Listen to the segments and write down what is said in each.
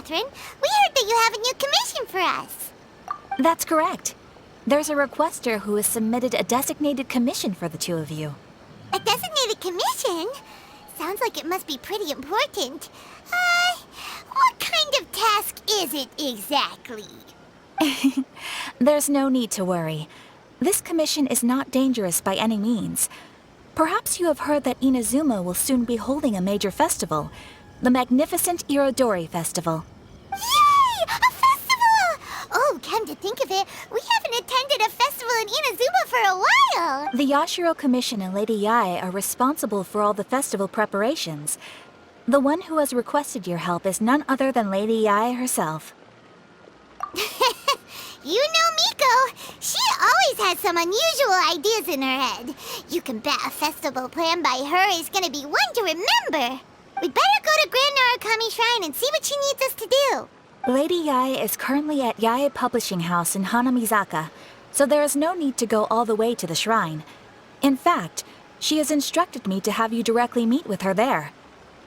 Catherine. We heard that you have a new commission for us. That's correct. There's a requester who has submitted a designated commission for the two of you. A designated commission? Sounds like it must be pretty important. What kind of task is it exactly? There's no need to worry. This commission is not dangerous by any means. Perhaps you have heard that Inazuma will soon be holding a major festival, the magnificent Irodori Festival. Yay! A festival! Oh, come to think of it, we haven't attended a festival in Inazuma for a while! The Yashiro Commission and Lady Yae are responsible for all the festival preparations. The one who has requested your help is none other than Lady Yae herself. You know Miko. She always has some unusual ideas in her head. You can bet a festival planned by her is gonna be one to remember. We'd better go to Grand Narukami Shrine and see what she needs us to do. Lady Yae is currently at Yae Publishing House in Hanamizaka, so there is no need to go all the way to the shrine. In fact, she has instructed me to have you directly meet with her there.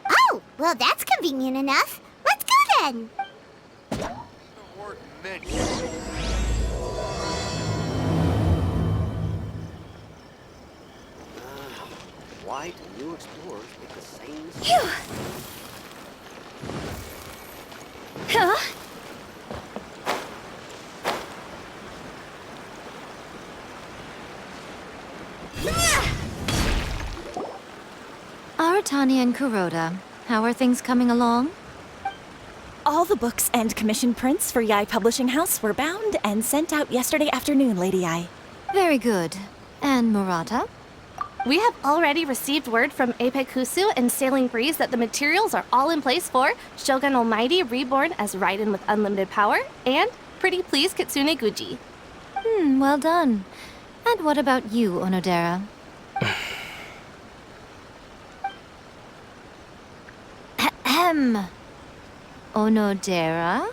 Oh, well that's convenient enough. Let's go then. Why do new explorers make the same mistake? Phew. Huh? Aratani and Kuroda, how are things coming along? All the books and commission prints for Yae Publishing House were bound and sent out yesterday afternoon, Lady Yae. Very good. And Murata? We have already received word from Apekusu and Sailing Breeze that the materials are all in place for Shogun Almighty Reborn as Raiden with Unlimited Power and Pretty Please Kitsune Guji. Well done. And what about you, Onodera? Ahem. Onodera?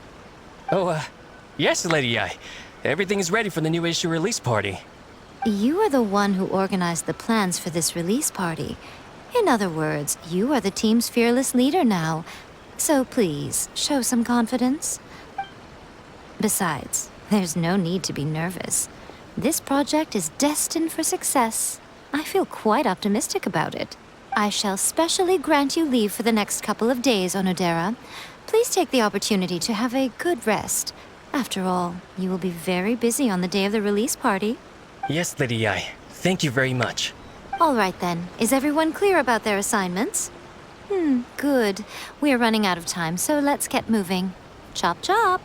Oh, yes, Lady Yae. Everything is ready for the new issue release party. You are the one who organized the plans for this release party. In other words, you are the team's fearless leader now. So please, show some confidence. Besides, there's no need to be nervous. This project is destined for success. I feel quite optimistic about it. I shall specially grant you leave for the next couple of days, Onodera. Please take the opportunity to have a good rest. After all, you will be very busy on the day of the release party. Yes, Lady Yae. Thank you very much. All right then. Is everyone clear about their assignments? Good. We are running out of time, so let's get moving. Chop chop!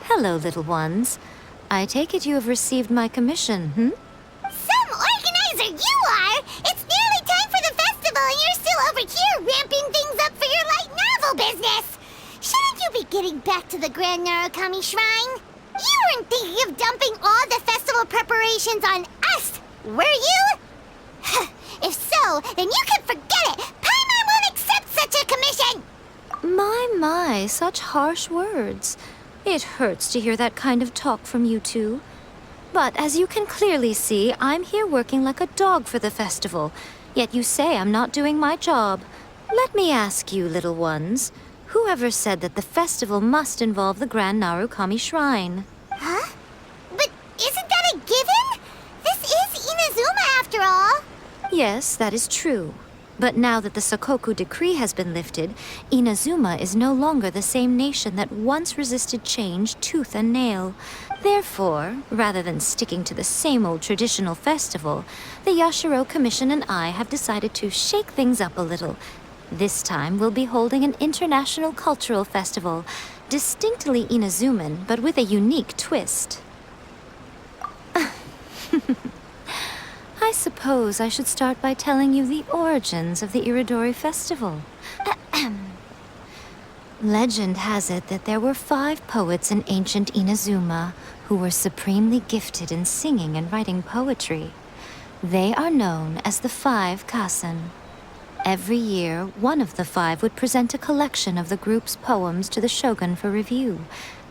Hello, little ones. I take it you have received my commission, Some organizer you are! It's nearly time for the festival and you're still over here ramping things up for your light novel business! Shouldn't you be getting back to the Grand Narukami Shrine? You weren't thinking of dumping all the festival preparations on us, were you? If so, then you can forget it! Paimon won't accept such a commission! My, such harsh words. It hurts to hear that kind of talk from you two. But as you can clearly see, I'm here working like a dog for the festival. Yet you say I'm not doing my job. Let me ask you, little ones. Whoever said that the festival must involve the Grand Narukami Shrine? Huh? But isn't that a given? This is Inazuma after all. Yes, that is true. But now that the Sokoku decree has been lifted, Inazuma is no longer the same nation that once resisted change tooth and nail. Therefore, rather than sticking to the same old traditional festival, the Yashiro Commission and I have decided to shake things up a little. This time we'll be holding an international cultural festival, distinctly Inazuman, but with a unique twist. I suppose I should start by telling you the origins of the Irodori Festival. Legend has it that there were 5 poets in ancient Inazuma who were supremely gifted in singing and writing poetry. They are known as the 5 Kasen. Every year, one of the 5 would present a collection of the group's poems to the shogun for review,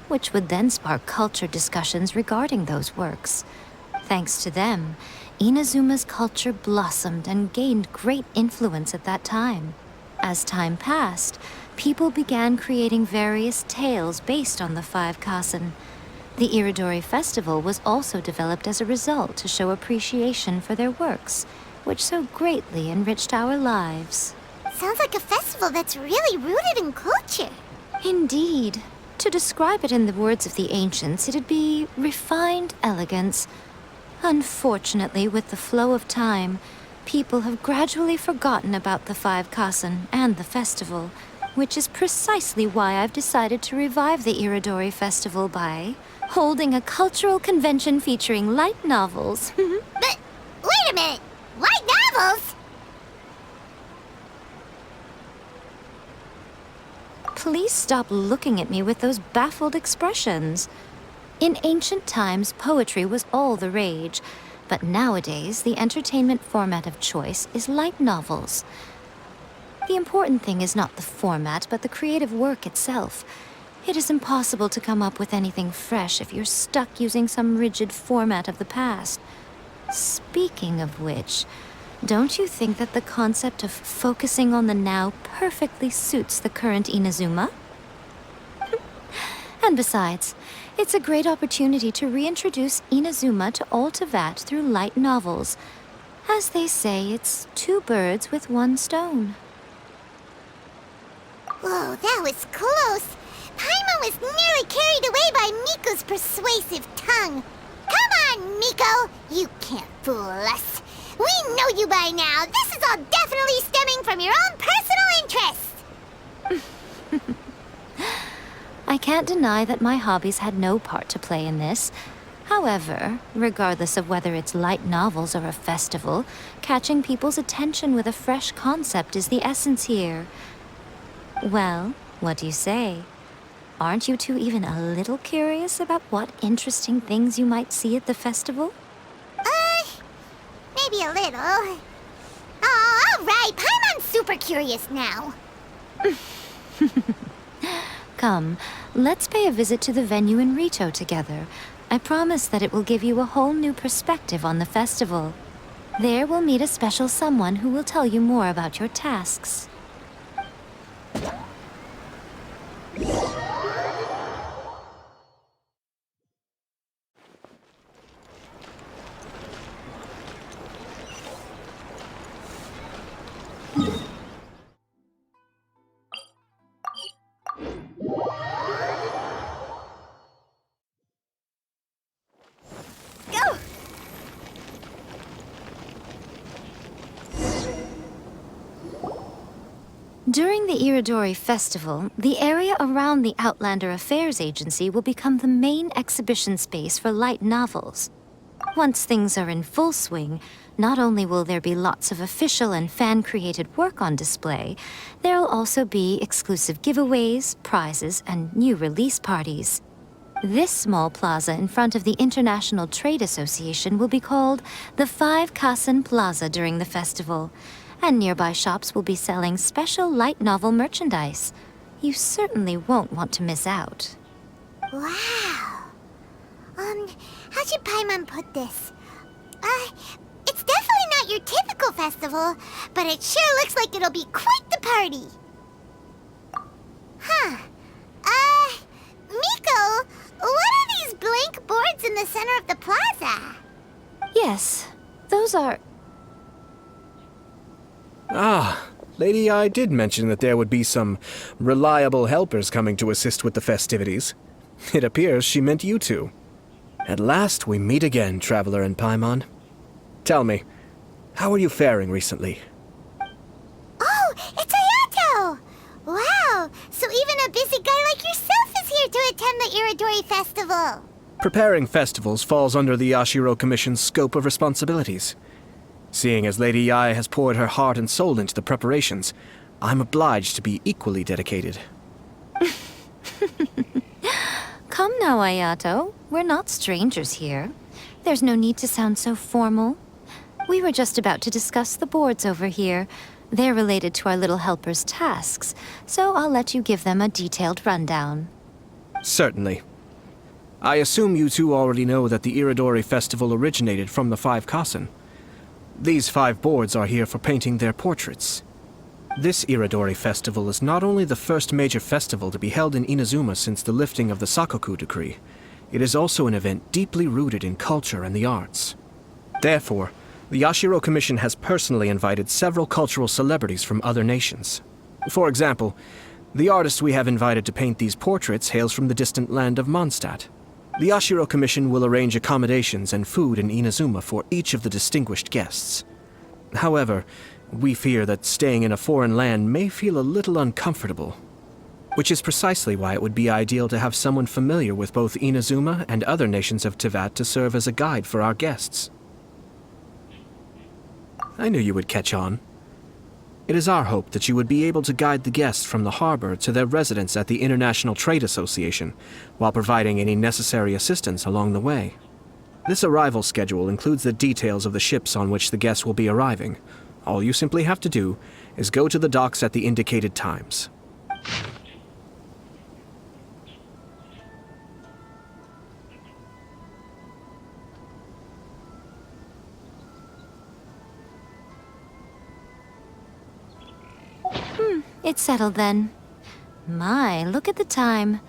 which would then spark culture discussions regarding those works. Thanks to them, Inazuma's culture blossomed and gained great influence at that time. As time passed, people began creating various tales based on the five Kasen. The Iridori Festival was also developed as a result to show appreciation for their works, which so greatly enriched our lives. Sounds like a festival that's really rooted in culture. Indeed. To describe it in the words of the ancients, it'd be refined elegance. Unfortunately, with the flow of time, people have gradually forgotten about the five Kasen and the festival, which is precisely why I've decided to revive the Iridori Festival by holding a cultural convention featuring light novels. But wait a minute! Light novels? Please stop looking at me with those baffled expressions. In ancient times, poetry was all the rage, but nowadays, the entertainment format of choice is light novels. The important thing is not the format, but the creative work itself. It is impossible to come up with anything fresh if you're stuck using some rigid format of the past. Speaking of which, don't you think that the concept of focusing on the now perfectly suits the current Inazuma? And besides, it's a great opportunity to reintroduce Inazuma to all Teyvat through light novels. As they say, it's two birds with one stone. Whoa, that was close. Paimon was nearly carried away by Miko's persuasive tongue. Come on, Miko! You can't fool us. We know you by now. This is all definitely stemming from your own personal interest. I can't deny that my hobbies had no part to play in this. However, regardless of whether it's light novels or a festival, catching people's attention with a fresh concept is the essence here. Well, what do you say? Aren't you two even a little curious about what interesting things you might see at the festival? Maybe a little. Oh, all right. Paimon's super curious now. Come, let's pay a visit to the venue in Rito together. I promise that it will give you a whole new perspective on the festival. There we'll meet a special someone who will tell you more about your tasks. During the Iridori Festival, the area around the Outlander Affairs Agency will become the main exhibition space for light novels. Once things are in full swing, not only will there be lots of official and fan-created work on display, there'll also be exclusive giveaways, prizes, and new release parties. This small plaza in front of the International Trade Association will be called the Five Kasen Plaza during the festival, and nearby shops will be selling special light novel merchandise. You certainly won't want to miss out. Wow. How should Paimon put this? It's definitely not your typical festival, but it sure looks like it'll be quite the party. Huh. Miko, what are these blank boards in the center of the plaza? Yes, those are... Ah, Lady I did mention that there would be some reliable helpers coming to assist with the festivities. It appears she meant you two. At last we meet again, Traveler and Paimon. Tell me, how are you faring recently? Oh, it's Ayato! Wow, so even a busy guy like yourself is here to attend the Iridori Festival. Preparing festivals falls under the Yashiro Commission's scope of responsibilities. Seeing as Lady Yae has poured her heart and soul into the preparations, I'm obliged to be equally dedicated. Come now, Ayato. We're not strangers here. There's no need to sound so formal. We were just about to discuss the boards over here. They're related to our little helper's tasks, so I'll let you give them a detailed rundown. Certainly. I assume you two already know that the Iridori Festival originated from the 5 Kasen. These 5 boards are here for painting their portraits. This Iridori Festival is not only the first major festival to be held in Inazuma since the lifting of the Sakoku decree, it is also an event deeply rooted in culture and the arts. Therefore, the Yashiro Commission has personally invited several cultural celebrities from other nations. For example, the artist we have invited to paint these portraits hails from the distant land of Mondstadt. The Yashiro Commission will arrange accommodations and food in Inazuma for each of the distinguished guests. However, we fear that staying in a foreign land may feel a little uncomfortable, which is precisely why it would be ideal to have someone familiar with both Inazuma and other nations of Teyvat to serve as a guide for our guests. I knew you would catch on. It is our hope that you would be able to guide the guests from the harbor to their residence at the International Trade Association, while providing any necessary assistance along the way. This arrival schedule includes the details of the ships on which the guests will be arriving. All you simply have to do is go to the docks at the indicated times. It's settled then. My, look at the time.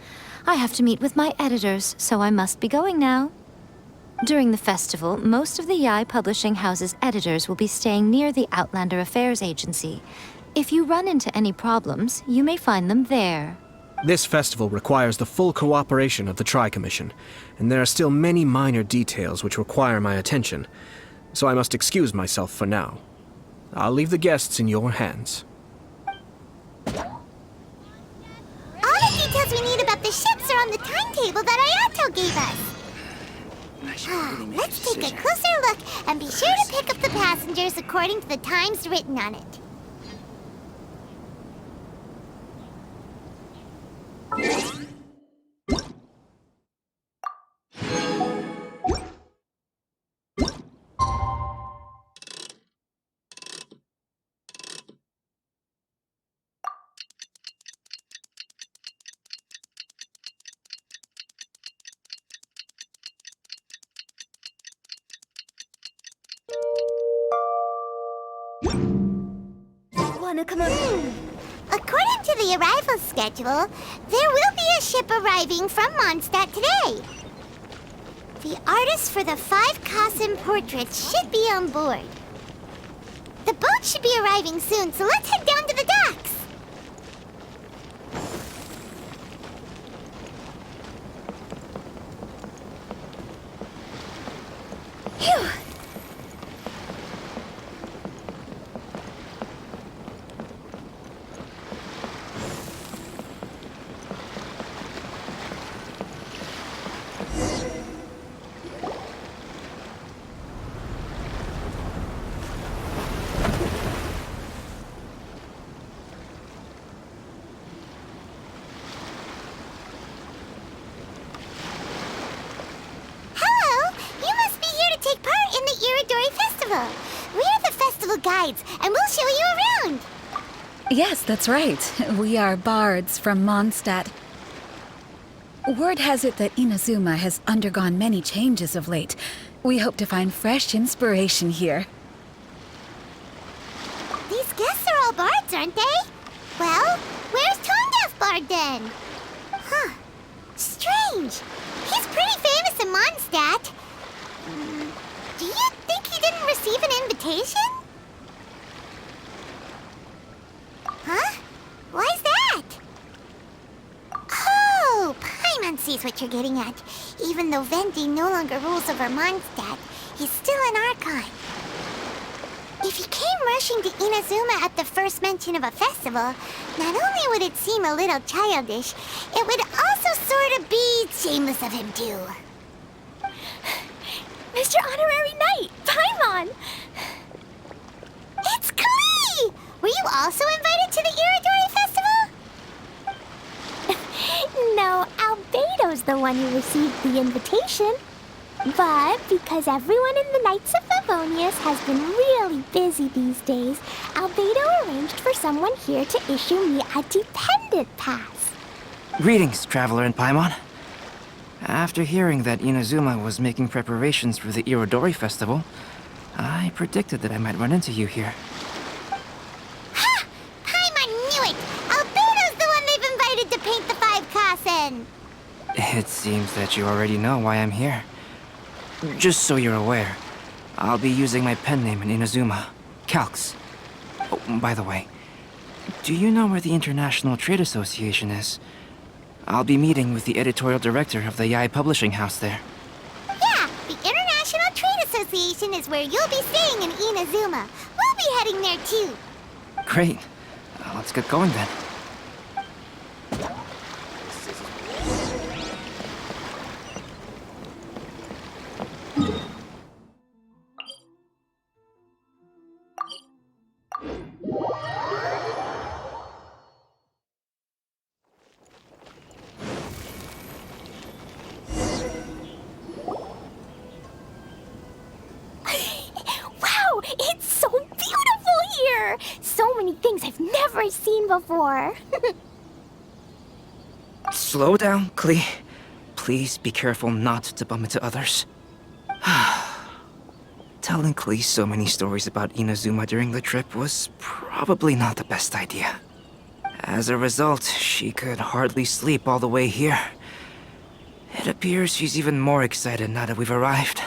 I have to meet with my editors, so I must be going now. During the festival, most of the Yae Publishing House's editors will be staying near the Outlander Affairs Agency. If you run into any problems, you may find them there. This festival requires the full cooperation of the Tri-Commission, and there are still many minor details which require my attention, so I must excuse myself for now. I'll leave the guests in your hands. All the details we need about the ships are on the timetable that Ayato gave us. Let's take a closer look and be sure to pick up the passengers according to the times written on it. According to the arrival schedule, there will be a ship arriving from Mondstadt today. The artists for the 5 Kasen portraits should be on board. The boat should be arriving soon, so let's head down to the docks. Phew! We're the festival guides, and we'll show you around. Yes, that's right. We are bards from Mondstadt. Word has it that Inazuma has undergone many changes of late. We hope to find fresh inspiration here. These guests are all bards, aren't they? Well, where's Tondeaf Bard then? Huh. Strange. He's pretty famous in Mondstadt. Do you think he didn't receive an invitation? Huh? Why's that? Oh, Paimon sees what you're getting at. Even though Venti no longer rules over Mondstadt, he's still an Archon. If he came rushing to Inazuma at the first mention of a festival, not only would it seem a little childish, it would also sort of be shameless of him too. Mr. Honorary Knight, Paimon! It's Klee! Were you also invited to the Iridori Festival? No, Albedo's the one who received the invitation. But because everyone in the Knights of Favonius has been really busy these days, Albedo arranged for someone here to issue me a dependent pass. Greetings, Traveler and Paimon. After hearing that Inazuma was making preparations for the Irodori Festival, I predicted that I might run into you here. Ha! Paimon knew it! Albedo's the one they've invited to paint the 5 Kasen! It seems that you already know why I'm here. Just so you're aware, I'll be using my pen name in Inazuma, Calx. Oh, by the way, do you know where the International Trade Association is? I'll be meeting with the editorial director of the Yae Publishing House there. Yeah, the International Trade Association is where you'll be staying in Inazuma. We'll be heading there too. Great. Let's get going then. Wow, it's so beautiful here! So many things I've never seen before. Slow down, Klee. Please be careful not to bump into others. Telling Klee so many stories about Inazuma during the trip was probably not the best idea. As a result, she could hardly sleep all the way here. It appears she's even more excited now that we've arrived.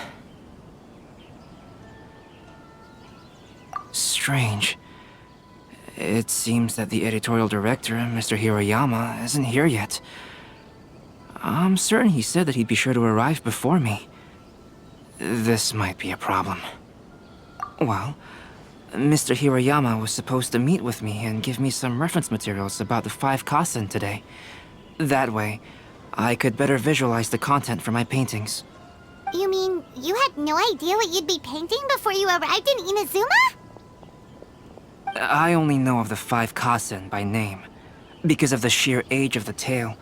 Strange. It seems that the editorial director, Mr. Hiroyama, isn't here yet. I'm certain he said that he'd be sure to arrive before me. This might be a problem. Well, Mr. Hiroyama was supposed to meet with me and give me some reference materials about the 5 Kasen today. That way, I could better visualize the content for my paintings. You mean you had no idea what you'd be painting before you arrived in Inazuma? I only know of the 5 Kasen by name. Because of the sheer age of the tale,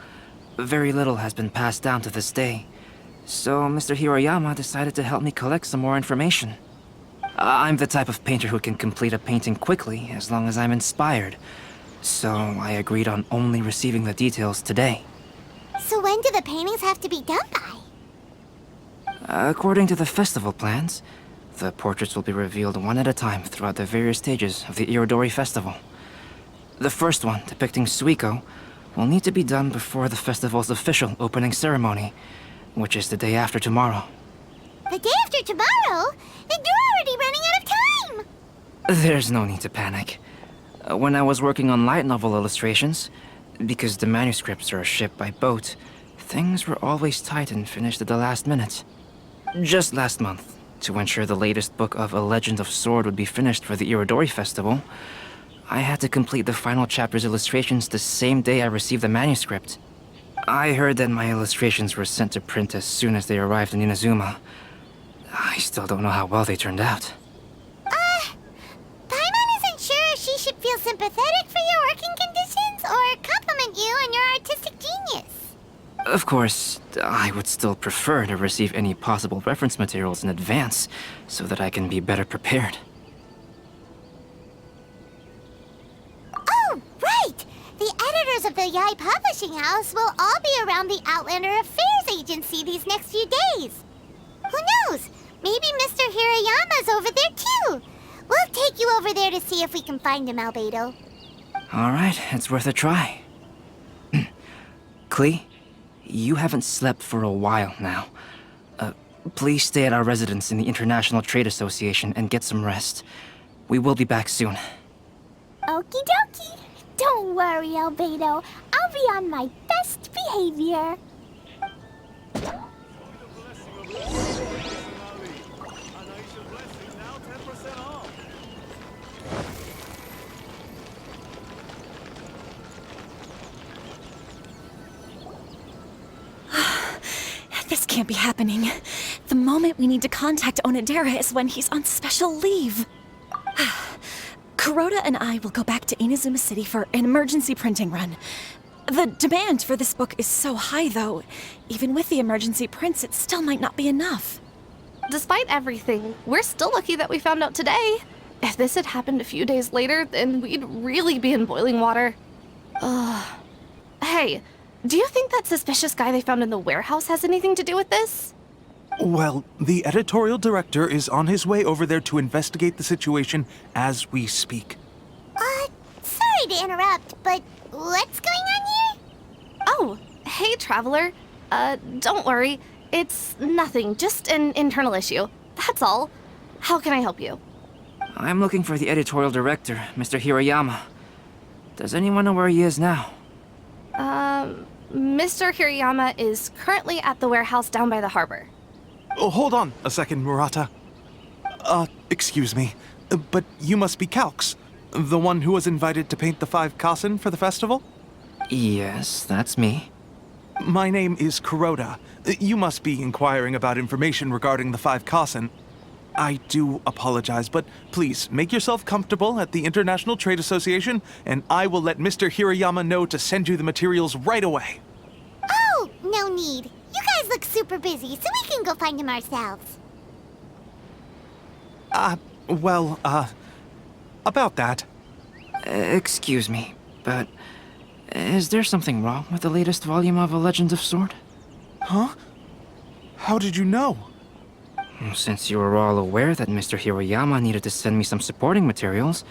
very little has been passed down to this day. So Mr. Hiroyama decided to help me collect some more information. I'm the type of painter who can complete a painting quickly as long as I'm inspired. So I agreed on only receiving the details today. So when do the paintings have to be done by? According to the festival plans, the portraits will be revealed one at a time throughout the various stages of the Irodori Festival. The first one, depicting Suiko, will need to be done before the festival's official opening ceremony, which is the day after tomorrow. The day after tomorrow? Then you're already running out of time! There's no need to panic. When I was working on light novel illustrations, because the manuscripts are shipped by boat, things were always tight and finished at the last minute. Just last month, to ensure the latest book of A Legend of Sword would be finished for the Irodori Festival, I had to complete the final chapter's illustrations the same day I received the manuscript. I heard that my illustrations were sent to print as soon as they arrived in Inazuma. I still don't know how well they turned out. Paimon isn't sure if she should feel sympathetic for your working conditions or compliment you on your artistic genius. Of course, I would still prefer to receive any possible reference materials in advance so that I can be better prepared. Oh, right! The editors of the Yae Publishing House will all be around the Outlander Affairs Agency these next few days. Who knows? Maybe Mr. Hiroyama's over there too. We'll take you over there to see if we can find him, Albedo. Alright, it's worth a try. Klee, you haven't slept for a while now. Please stay at our residence in the International Trade Association and get some rest. We will be back soon. Okie dokie. Don't worry, Albedo. I'll be on my best behavior. This can't be happening. The moment we need to contact Onodera is when he's on special leave. Kuroda and I will go back to Inazuma City for an emergency printing run. The demand for this book is so high, though. Even with the emergency prints, it still might not be enough. Despite everything, we're still lucky that we found out today. If this had happened a few days later, then we'd really be in boiling water. Hey, Do you think that suspicious guy they found in the warehouse has anything to do with this? Well, the editorial director is on his way over there to investigate the situation as we speak. Sorry to interrupt, but what's going on here? Oh, hey, Traveler. Don't worry. It's nothing, just an internal issue. That's all. How can I help you? I'm looking for the editorial director, Mr. Hirayama. Does anyone know where he is now? Mr. Hirayama is currently at the warehouse down by the harbor. Oh, hold on a second, Murata. Excuse me, but you must be Calx, the one who was invited to paint the 5 Kasen for the festival? Yes, that's me. My name is Kuroda. You must be inquiring about information regarding the 5 Kasen. I do apologize, but please make yourself comfortable at the International Trade Association, and I will let Mr. Hirayama know to send you the materials right away. Oh, no need. You guys look super busy, so we can go find him ourselves. About that. Excuse me, but is there something wrong with the latest volume of A Legend of Sword? Huh? How did you know? Since you were all aware that Mr. Hirayama needed to send me some supporting materials,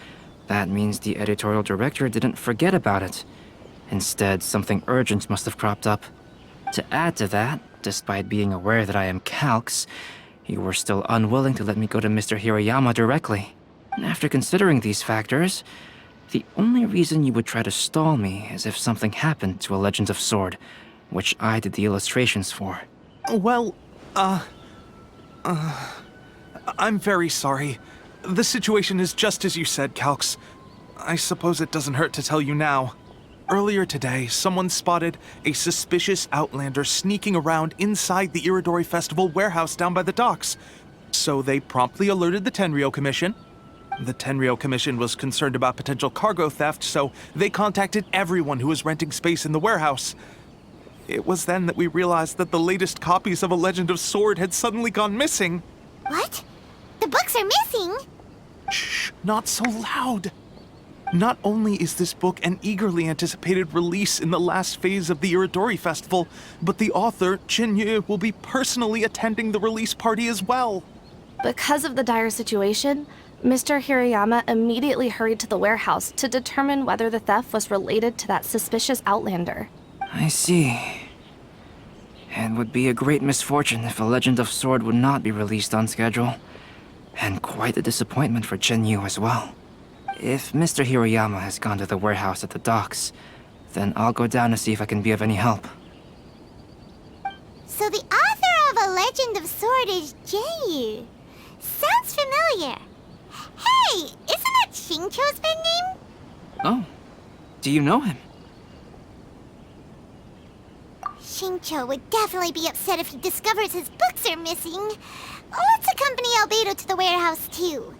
that means the editorial director didn't forget about it. Instead, something urgent must have cropped up. To add to that, despite being aware that I am Calx, you were still unwilling to let me go to Mr. Hirayama directly. After considering these factors, the only reason you would try to stall me is if something happened to A Legend of Sword, which I did the illustrations for. Well, I'm very sorry. The situation is just as you said, Calx. I suppose it doesn't hurt to tell you now. Earlier today, someone spotted a suspicious outlander sneaking around inside the Iridori Festival warehouse down by the docks. So they promptly alerted the Tenryou Commission. The Tenryou Commission was concerned about potential cargo theft, so they contacted everyone who was renting space in the warehouse. It was then that we realized that the latest copies of A Legend of Sword had suddenly gone missing. What? The books are missing? Shh, not so loud. Not only is this book an eagerly anticipated release in the last phase of the Iridori Festival, but the author, Jinyu, will be personally attending the release party as well. Because of the dire situation, Mr. Hirayama immediately hurried to the warehouse to determine whether the theft was related to that suspicious outlander. I see. It would be a great misfortune if A Legend of Sword would not be released on schedule. And quite a disappointment for Jinyu as well. If Mr. Hirayama has gone to the warehouse at the docks, then I'll go down to see if I can be of any help. So the author of A Legend of Sword is Jinyu. Sounds familiar. Hey, isn't that Xingqiu's pen name? Oh, do you know him? Xingqiu would definitely be upset if he discovers his books are missing. Let's accompany Albedo to the warehouse, too.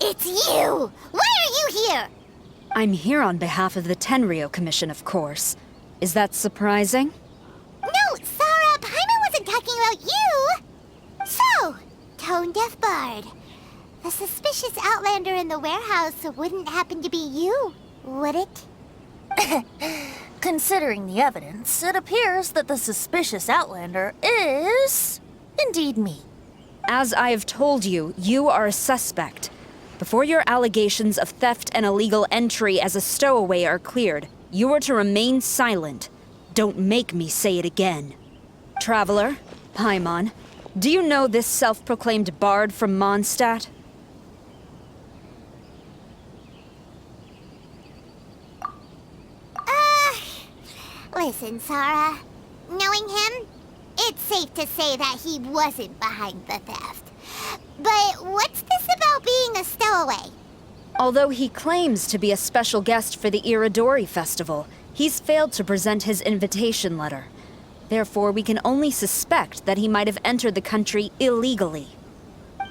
It's you! Why are you here? I'm here on behalf of the Tenryou Commission, of course. Is that surprising? No, Sarah, Paimon wasn't talking about you! So, tone-deaf bard. The suspicious outlander in the warehouse wouldn't happen to be you, would it? Considering the evidence, it appears that the suspicious outlander is indeed me. As I have told you, you are a suspect. Before your allegations of theft and illegal entry as a stowaway are cleared, you are to remain silent. Don't make me say it again. Traveler, Paimon, do you know this self-proclaimed bard from Mondstadt? Listen, Sarah. Knowing him, it's safe to say that he wasn't behind the theft. But what's this about being a stowaway? Although he claims to be a special guest for the Iridori Festival, he's failed to present his invitation letter. Therefore, we can only suspect that he might have entered the country illegally.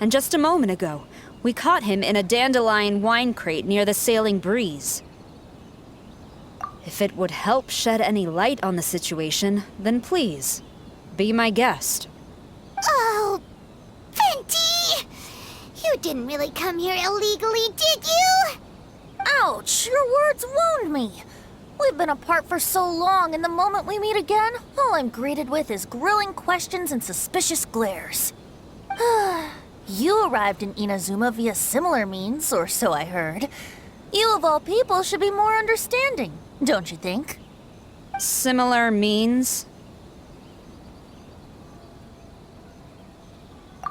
And just a moment ago, we caught him in a dandelion wine crate near the Sailing Breeze. If it would help shed any light on the situation, then please, be my guest. Oh, Venti! You didn't really come here illegally, did you? Ouch, your words wound me. We've been apart for so long, and the moment we meet again, all I'm greeted with is grilling questions and suspicious glares. You arrived in Inazuma via similar means, or so I heard. You of all people should be more understanding, don't you think? Similar means?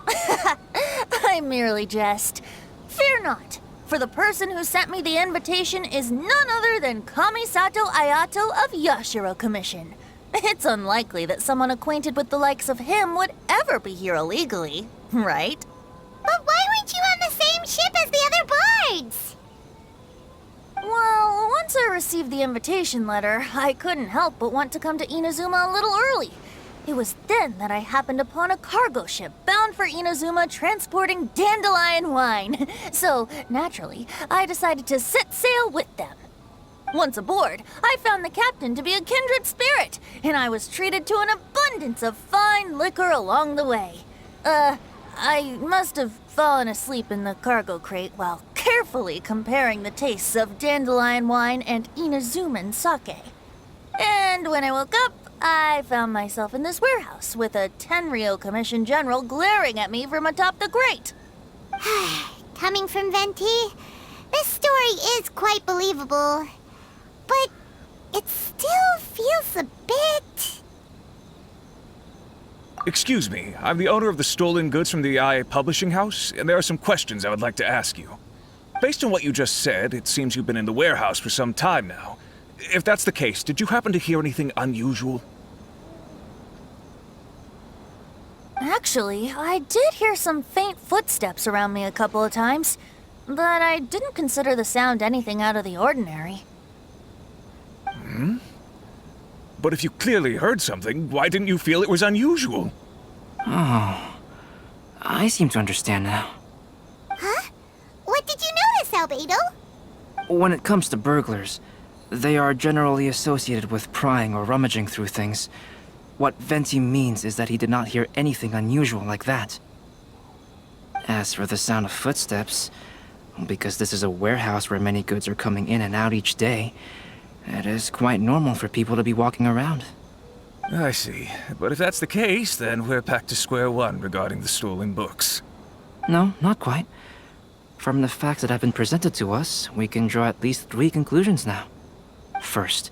I merely jest. Fear not, for the person who sent me the invitation is none other than Kamisato Ayato of Yashiro Commission. It's unlikely that someone acquainted with the likes of him would ever be here illegally, right? But why weren't you on the same ship as the other bards? Well, once I received the invitation letter, I couldn't help but want to come to Inazuma a little early. It was then that I happened upon a cargo ship bound for Inazuma transporting dandelion wine. So, naturally, I decided to set sail with them. Once aboard, I found the captain to be a kindred spirit, and I was treated to an abundance of fine liquor along the way. I must have fallen asleep in the cargo crate while carefully comparing the tastes of dandelion wine and Inazuman sake. And when I woke up, I found myself in this warehouse with a Tenryo Commission General glaring at me from atop the grate. Coming from Venti, this story is quite believable. But it still feels a bit... Excuse me, I'm the owner of the stolen goods from the IA Publishing House, and there are some questions I would like to ask you. Based on what you just said, it seems you've been in the warehouse for some time now. If that's the case, did you happen to hear anything unusual? Actually, I did hear some faint footsteps around me a couple of times, but I didn't consider the sound anything out of the ordinary. But if you clearly heard something, why didn't you feel it was unusual? Oh, I seem to understand now. Huh? What did you notice, Albedo? When it comes to burglars, they are generally associated with prying or rummaging through things. What Venti means is that he did not hear anything unusual like that. As for the sound of footsteps, because this is a warehouse where many goods are coming in and out each day, it is quite normal for people to be walking around. I see. But if that's the case, then we're back to square one regarding the stolen books. No, not quite. From the facts that have been presented to us, we can draw at least 3 conclusions now. First,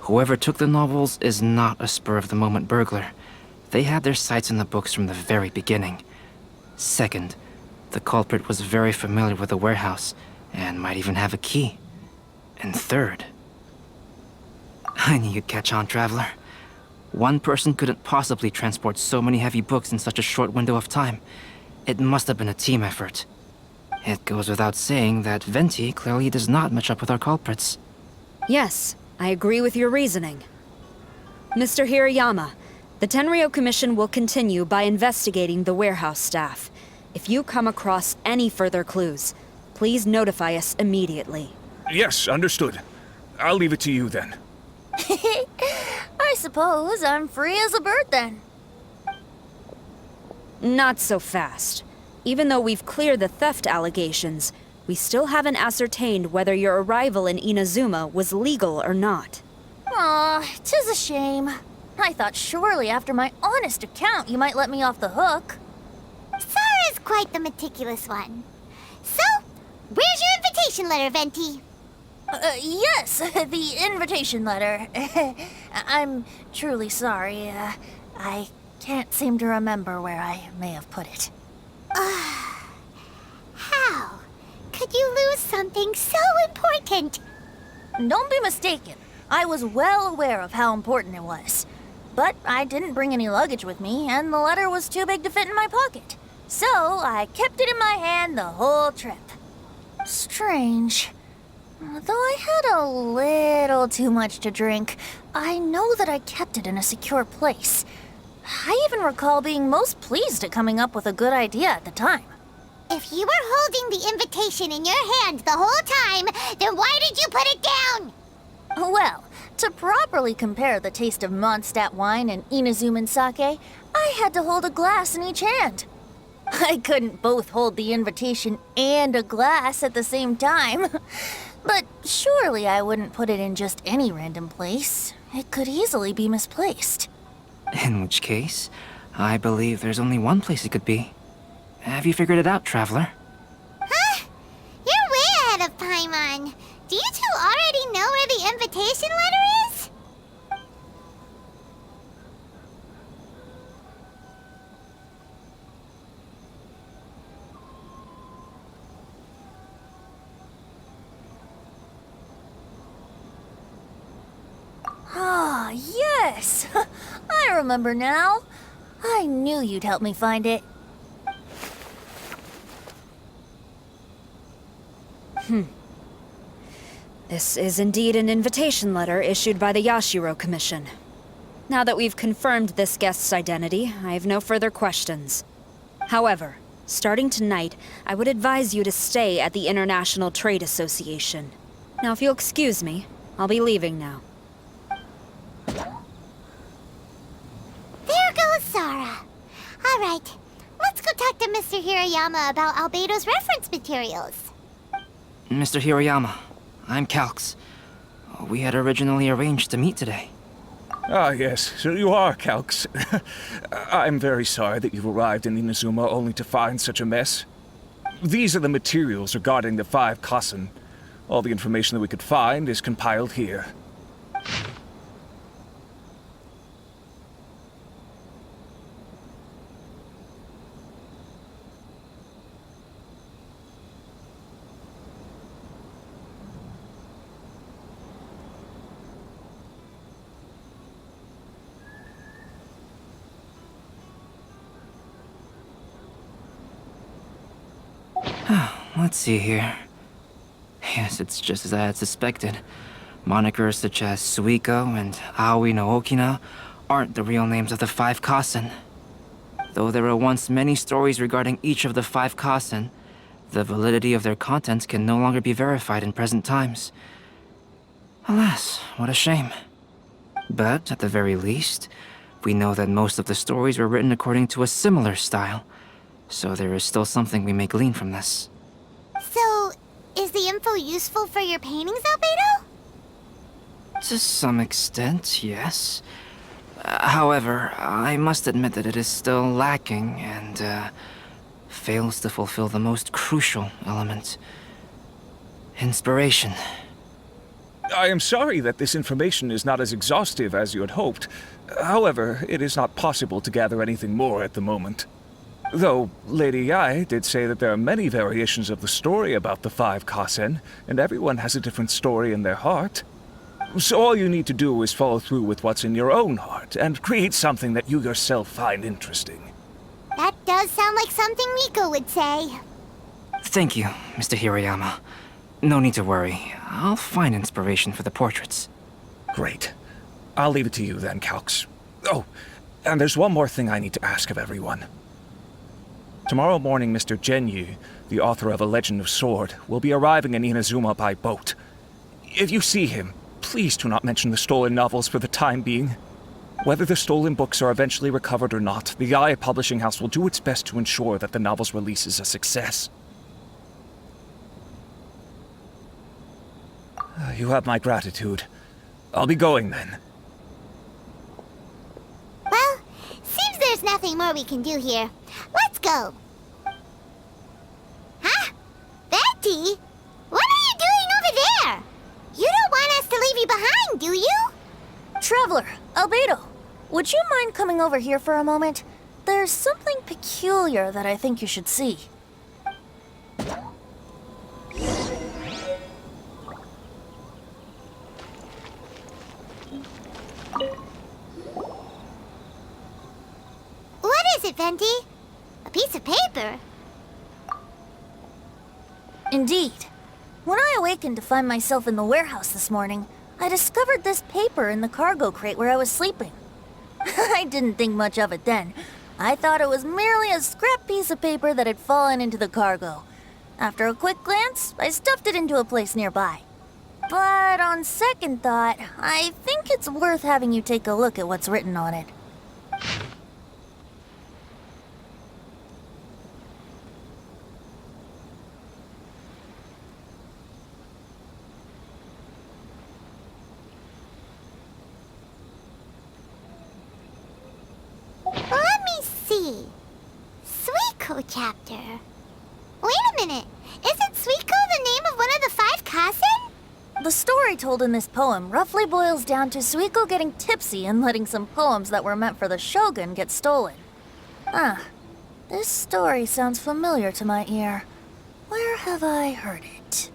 whoever took the novels is not a spur-of-the-moment burglar. They had their sights on the books from the very beginning. Second, the culprit was very familiar with the warehouse, and might even have a key. And third... I knew you'd catch on, Traveler. One person couldn't possibly transport so many heavy books in such a short window of time. It must have been a team effort. It goes without saying that Venti clearly does not match up with our culprits. Yes, I agree with your reasoning. Mr. Hirayama, the Tenryo Commission will continue by investigating the warehouse staff. If you come across any further clues, please notify us immediately. Yes, understood. I'll leave it to you then. I suppose I'm free as a bird then. Not so fast. Even though we've cleared the theft allegations, we still haven't ascertained whether your arrival in Inazuma was legal or not. Aw, 'tis a shame. I thought surely after my honest account you might let me off the hook. Sara's quite the meticulous one. So, where's your invitation letter, Venti? Yes, the invitation letter. I'm truly sorry. I can't seem to remember where I may have put it. How could you lose something so important? Don't be mistaken. I was well aware of how important it was. But I didn't bring any luggage with me, and the letter was too big to fit in my pocket. So I kept it in my hand the whole trip. Strange. Though I had a little too much to drink, I know that I kept it in a secure place. I even recall being most pleased at coming up with a good idea at the time. If you were holding the invitation in your hand the whole time, then why did you put it down? Well, to properly compare the taste of Mondstadt wine and Inazuman sake, I had to hold a glass in each hand. I couldn't both hold the invitation and a glass at the same time. But surely I wouldn't put it in just any random place. It could easily be misplaced. In which case, I believe there's only one place it could be. Have you figured it out, Traveler? Huh? You're way ahead of Paimon. Do you two already know where the invitation letter is? Ah, yes! I remember now. I knew you'd help me find it. This is indeed an invitation letter issued by the Yashiro Commission. Now that we've confirmed this guest's identity, I have no further questions. However, starting tonight, I would advise you to stay at the International Trade Association. Now, if you'll excuse me, I'll be leaving now. There goes Sara. All right, let's go talk to Mr. Hirayama about Albedo's reference materials. Mr. Hiroyama, I'm Calx. We had originally arranged to meet today. Ah, yes, so you are Calx. I'm very sorry that you've arrived in Inazuma only to find such a mess. These are the materials regarding the 5 Kasen. All the information that we could find is compiled here. Let's see here. Yes, it's just as I had suspected. Monikers such as Suiko and Aoi no Okina aren't the real names of the 5 Kasen. Though there were once many stories regarding each of the 5 Kasen, the validity of their contents can no longer be verified in present times. Alas, what a shame. But, at the very least, we know that most of the stories were written according to a similar style, so there is still something we may glean from this. So, is the info useful for your paintings, Albedo? To some extent, yes. However, I must admit that it is still lacking and fails to fulfill the most crucial element. Inspiration. I am sorry that this information is not as exhaustive as you had hoped. However, it is not possible to gather anything more at the moment. Though Lady Yae did say that there are many variations of the story about the 5 Kasen, and everyone has a different story in their heart. So all you need to do is follow through with what's in your own heart, and create something that you yourself find interesting. That does sound like something Miko would say. Thank you, Mr. Hiroyama. No need to worry. I'll find inspiration for the portraits. Great. I'll leave it to you then, Calx. Oh, and there's one more thing I need to ask of everyone. Tomorrow morning, Mr. Genyu, the author of A Legend of Sword, will be arriving in Inazuma by boat. If you see him, please do not mention the stolen novels for the time being. Whether the stolen books are eventually recovered or not, the Yae Publishing House will do its best to ensure that the novel's release is a success. You have my gratitude. I'll be going then. Well, seems there's nothing more we can do here. Let's go. Huh? Betty? What are you doing over there? You don't want us to leave you behind, do you? Traveler, Albedo, would you mind coming over here for a moment? There's something peculiar that I think you should see. What is it, Venti? A piece of paper? Indeed. When I awakened to find myself in the warehouse this morning, I discovered this paper in the cargo crate where I was sleeping. I didn't think much of it then. I thought it was merely a scrap piece of paper that had fallen into the cargo. After a quick glance, I stuffed it into a place nearby. But on second thought, I think it's worth having you take a look at what's written on it. Let me see. Suiko chapter. Wait a minute. Isn't Suiko the name of one of the 5 Kasen? The story told in this poem roughly boils down to Suiko getting tipsy and letting some poems that were meant for the shogun get stolen. This story sounds familiar to my ear. Where have I heard it?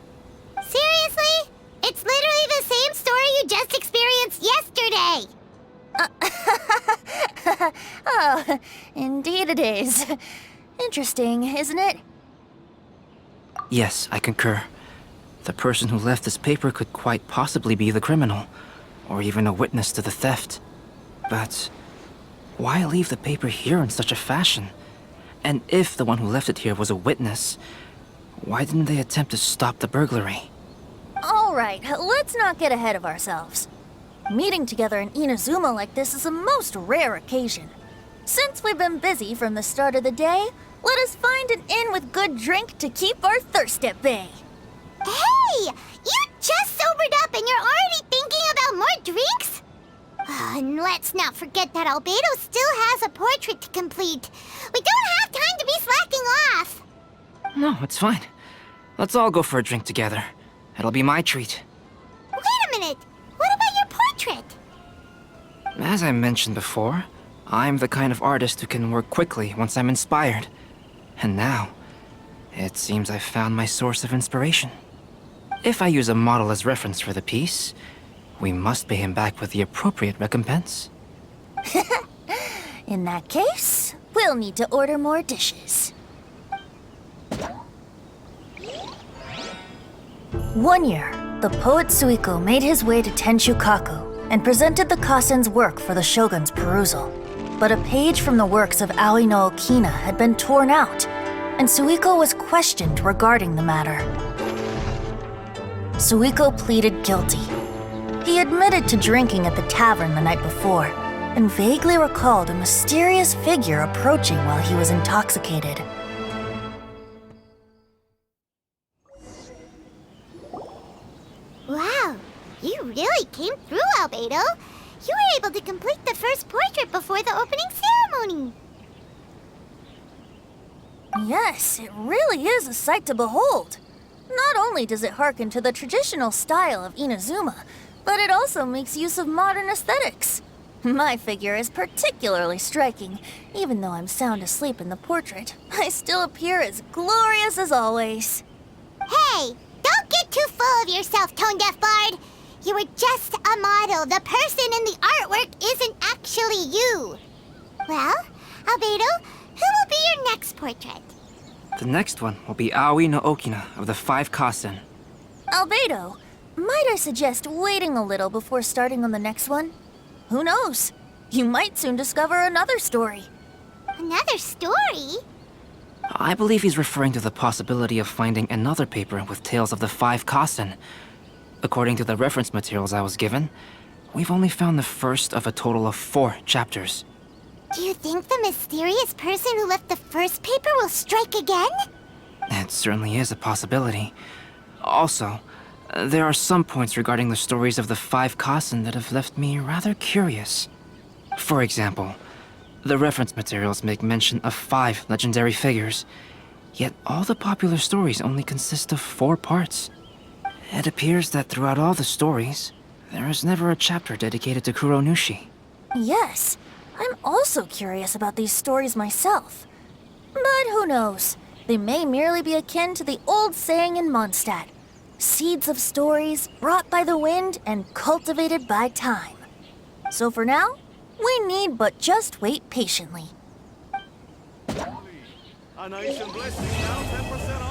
Seriously? It's literally the same story you just experienced yesterday. Oh, indeed it is. Interesting, isn't it? Yes, I concur. The person who left this paper could quite possibly be the criminal, or even a witness to the theft. But why leave the paper here in such a fashion? And if the one who left it here was a witness, why didn't they attempt to stop the burglary? All right, let's not get ahead of ourselves. Meeting together in Inazuma like this is a most rare occasion. Since we've been busy from the start of the day, let us find an inn with good drink to keep our thirst at bay. Hey! You just sobered up and you're already thinking about more drinks? And let's not forget that Albedo still has a portrait to complete. We don't have time to be slacking off. No, it's fine. Let's all go for a drink together. It'll be my treat. Wait a minute. What about your portrait? As I mentioned before, I'm the kind of artist who can work quickly once I'm inspired. And now, it seems I've found my source of inspiration. If I use a model as reference for the piece, we must pay him back with the appropriate recompense. In that case, we'll need to order more dishes. One year, the poet Suiko made his way to Tenshukaku and presented the Kasen's work for the shogun's perusal. But a page from the works of Aoi no Okina had been torn out, and Suiko was questioned regarding the matter. Suiko pleaded guilty. He admitted to drinking at the tavern the night before, and vaguely recalled a mysterious figure approaching while he was intoxicated. Wow, you really came through, Albedo. You were able to complete the first portrait before the opening ceremony. Yes, it really is a sight to behold. Not only does it harken to the traditional style of Inazuma, but it also makes use of modern aesthetics. My figure is particularly striking. Even though I'm sound asleep in the portrait, I still appear as glorious as always. Hey, don't get too full of yourself, Tone-Deaf Bard. You were just a model. The person in the artwork isn't actually you. Well, Albedo, who will be your next portrait? The next one will be Aoi no Okina of the 5 Kasen. Albedo, might I suggest waiting a little before starting on the next one? Who knows? You might soon discover another story. Another story? I believe he's referring to the possibility of finding another paper with tales of the 5 Kasen. According to the reference materials I was given, we've only found the first of a total of 4 chapters. Do you think the mysterious person who left the first paper will strike again? It certainly is a possibility. Also, there are some points regarding the stories of the 5 Kasen that have left me rather curious. For example, the reference materials make mention of 5 legendary figures, yet all the popular stories only consist of 4 parts. It appears that throughout all the stories, there is never a chapter dedicated to Kuronushi. Yes, I'm also curious about these stories myself. But who knows? They may merely be akin to the old saying in Mondstadt. Seeds of stories brought by the wind and cultivated by time. So for now, we need but just wait patiently. A nice and blessing now 10%